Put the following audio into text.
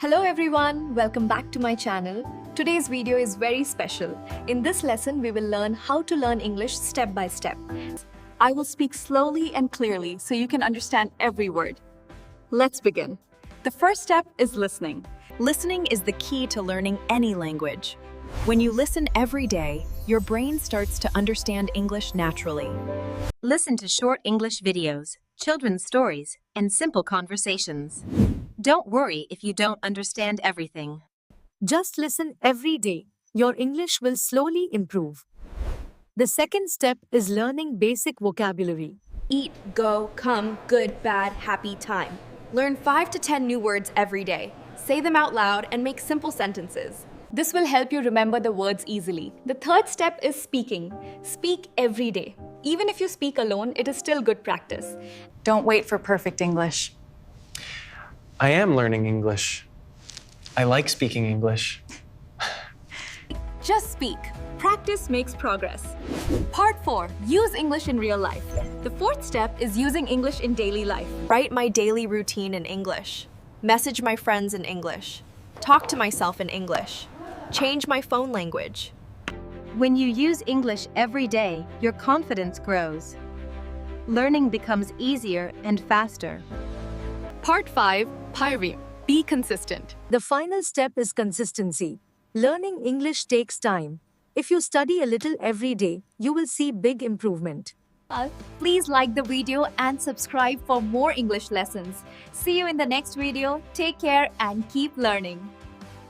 Hello everyone, welcome back to my channel. Today's video is very special. In this lesson, we will learn how to learn English step by step. I will speak slowly and clearly so you can understand every word. Let's begin. The first step is listening. Listening is the key to learning any language. When you listen every day, your brain starts to understand English naturally. Listen to short English videos, children's stories, and simple conversations. Don't worry if you don't understand everything. Just listen every day. Your English will slowly improve. The second step is learning basic vocabulary. Eat, go, come, good, bad, happy, time. Learn 5 to 10 new words every day. Say them out loud and make simple sentences. This will help you remember the words easily. The third step is speaking. Speak every day. Even if you speak alone, it is still good practice. Don't wait for perfect English. I am learning English. I like speaking English. Just speak. Practice makes progress. Part 4. Use English in real life. The fourth step is using English in daily life. Write my daily routine in English. Message my friends in English. Talk to myself in English. Change my phone language. When you use English every day, your confidence grows. Learning becomes easier and faster. Part 5. Pioneer. Be consistent. The final step is consistency. Learning English takes time. If you study a little every day, you will see big improvement. Please like the video and subscribe for more English lessons. See you in the next video. Take care and keep learning.